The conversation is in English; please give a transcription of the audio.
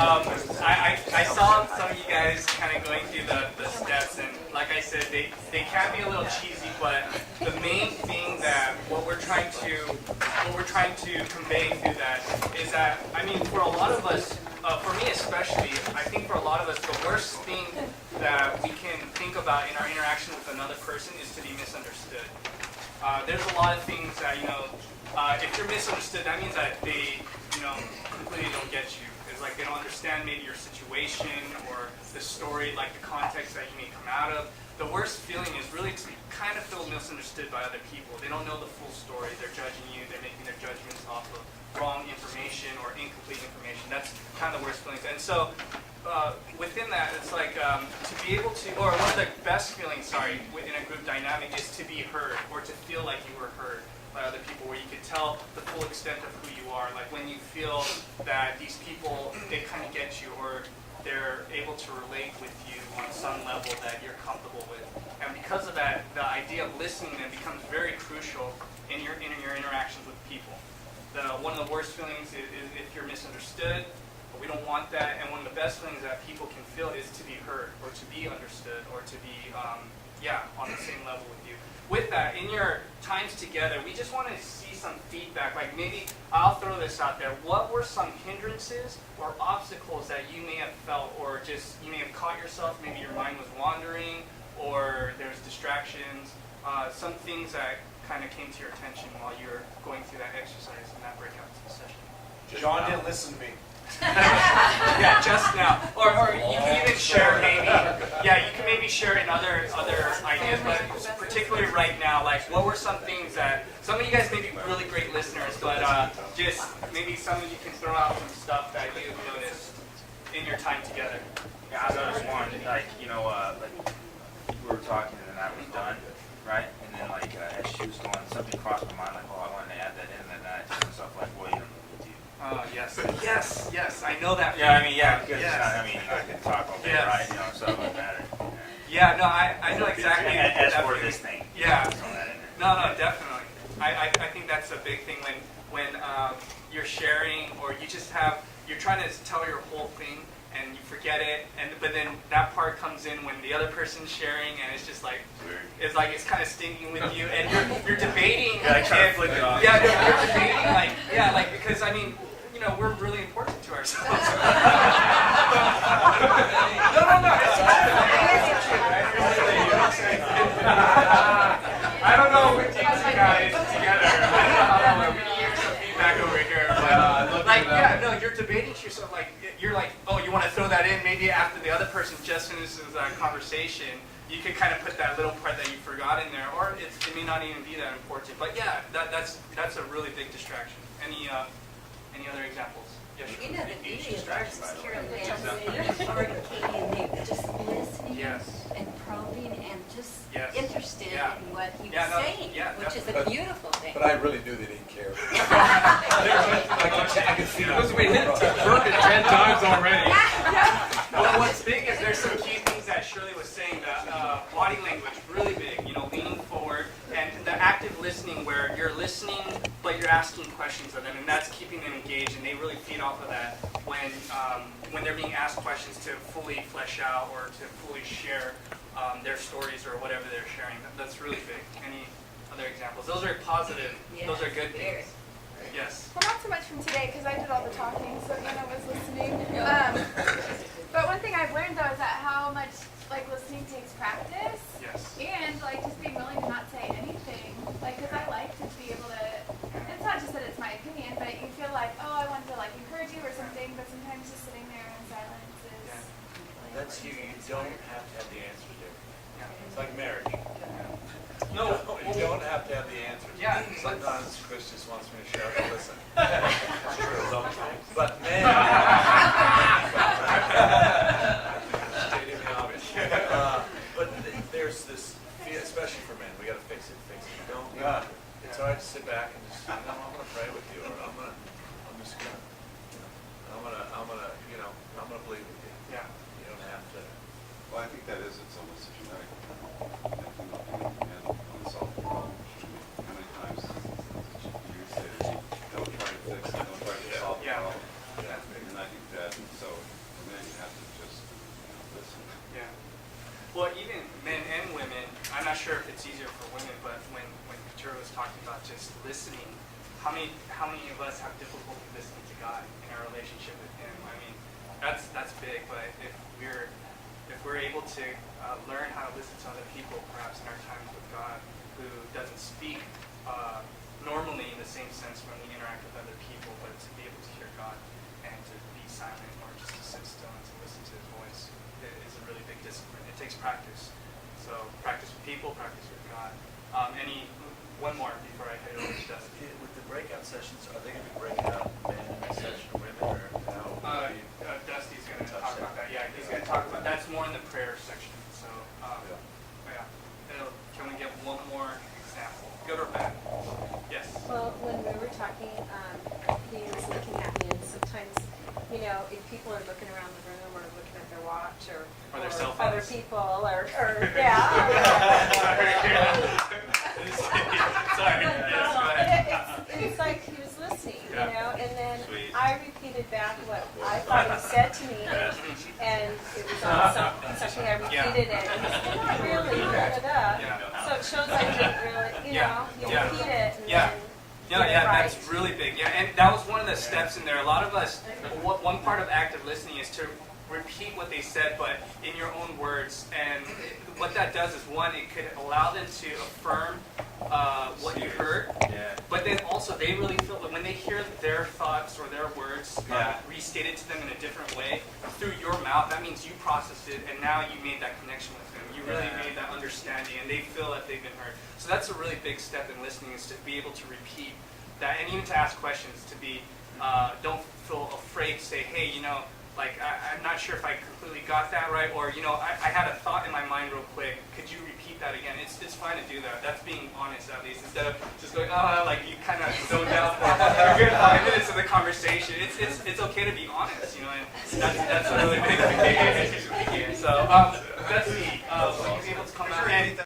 I saw some of you guys kind of going through the steps, and like I said, they can be a little cheesy, but the main thing that what we're trying to convey through that is that, I mean, for a lot of us, for me especially, I think for a lot of us, the worst thing that we can think about in our interaction with another person is to be misunderstood. There's a lot of things that, if you're misunderstood, that means that they, completely don't get you. It's like they don't understand maybe your situation or the story, like the context that you may come out of. The worst feeling is really to kind of feel misunderstood by other people. They don't know the full story. They're judging you. They're making their judgments off of wrong information or incomplete information. That's kind of the worst feelings. And so within that, it's like to be able to, or one of the best feelings, within a group dynamic is to be heard, or to feel like you were heard by other people, where you can tell the full extent of who you are. Like when you feel that these people, they kind of get you, or they're able to relate with you on some level that you're comfortable with. And because of that, the idea of listening then becomes very crucial in your interactions with people. One of the worst feelings is if you're misunderstood, but we don't want that. And one of the best feelings that people can feel is to be heard, or to be understood, or to be, on the same level with you. With that, in your times together, we just want to see some feedback. Like maybe, I'll throw this out there. What were some hindrances or obstacles that you may have felt, or just you may have caught yourself, maybe your mind was wandering, or there's distractions, some things that kind of came to your attention while you were going through that exercise in that breakout session? John didn't listen to me. Yeah, just now. Or you can even share maybe, you can maybe share in other ideas, but particularly right now, like what were some things that, some of you guys may be really great listeners, but just maybe some of you can throw out some stuff that you've noticed in your time together. Yeah, I noticed one, like we were talking and then that was done, right? And then as she was going, something crossed my mind, like, I wanted to add that in, and I told myself, like, well, you don't know what to do. Yes, I know that. Yeah, because I can talk all day, right? So it doesn't matter. Yeah, no, I know exactly. As for this thing. Yeah. No, definitely. I think that's a big thing when you're sharing, or you're trying to tell your whole thing and you forget it, but then that part comes in when the other person's sharing, and it's just like it's kind of stinging with you, and you're debating. Yeah, trying to flick it off. Yeah, you're debating because we're really important to ourselves. No, I don't know with you guys together. I don't know how that works. We can use some feedback over here. But you're debating to yourself. You're like, oh, you want to throw that in maybe after the other person just finishes that conversation. You can kind of put that little part that you forgot in there, or it may not even be that important. But yeah, that's a really big distraction. Any other examples? Yes, the beauty of ours is Carol or Katie, and they just listening and probing and just interested in what he was saying, which is a beautiful thing. But I really knew they didn't care. I could see it. We hit it 10 times already. Well, what's big is there's some key things that Shirley was saying. Body language, really big. Leaning forward, and the active listening, where you're listening but you're asking questions of them, and that's keeping them engaged, and they really feed off of that when they're being asked questions to fully flesh out or to fully share their stories or whatever they're sharing. That's really big. Any other examples? Those are positive. Those are good things. Yes. Well, not so much from today because I did all the talking, so Anna was listening. But one thing I've learned though is that how much listening takes practice. Yes. And just being willing to not say anything. Because I like to be able to. It's not just that it's my opinion, but you feel like, oh, I want to encourage you or something. But sometimes just sitting there in silence is. That's you. You don't have to have the answer there. It's like marriage. No, you don't have to have the answer. Yeah. Sometimes Chris just wants me to shout and listen. That's true. But man, stating the obvious. But there's this, especially for men, we got to fix it. You don't. It's hard to sit back and just, I'm going to pray with you, or I'm just going to, I'm going to believe with you. Yeah. You don't have to. Well, I think that is, it's almost a genetic and unsolved problem. How many times you say, don't try to fix it, don't try to solve the problem. And I think that, so it's easier for women, but when Katura was talking about just listening, how many of us have difficulty listening to God in our relationship with Him? I mean, that's big. But if we're able to learn how to listen to other people, perhaps in our times with God, who doesn't speak normally in the same sense when we interact with other people, but to be able to hear God and to be silent or just to sit still and to listen to His voice is a really big discipline. It takes practice. So practice with people, practice with God. One more before I head over to Dusty. With the breakout sessions, are they going to be breaking out men in a session or women, or how? Dusty's going to talk about that. Yeah, he's going to talk about that's more in the prayer section. So, yeah. Can we get one more example? Good or bad? Yes. Well, when we were talking, he was looking at me, and sometimes, if people are looking around the room or looking at their watch or their cell phones. other people or yeah. Sorry. Yes, go ahead. It's like he was listening, Yeah. and then Sweet. I repeated back what I thought he said to me, and it was on something I repeated, and he said, not really, Yeah. So it shows I didn't really, you repeat it, and Yeah. then No, get it yeah, right. that's really big. Yeah, and that was one of the steps in there. A lot of us, one part of active listening is to repeat what they said, but in your own words. And what that does is, one, it could allow them to affirm what you heard. Yeah. But then also, they really feel that when they hear their thoughts or their words Yeah. restated to them in a different way through your mouth, that means you processed it, and now you made that connection with them. You really Yeah. made that understanding, and they feel that they've been heard. So that's a really big step in listening, is to be able to repeat that, and even to ask questions, to be, don't feel afraid to say, hey, I'm not sure if I completely got that right, or, I had a thought in my mind real quick. Could you repeat that again? It's fine to do that. That's being honest, at least, instead of just going, like you kind of zoned out for a good 5 minutes of the conversation. It's okay to be honest, and that's a really big thing. So, that's me. Able to come out and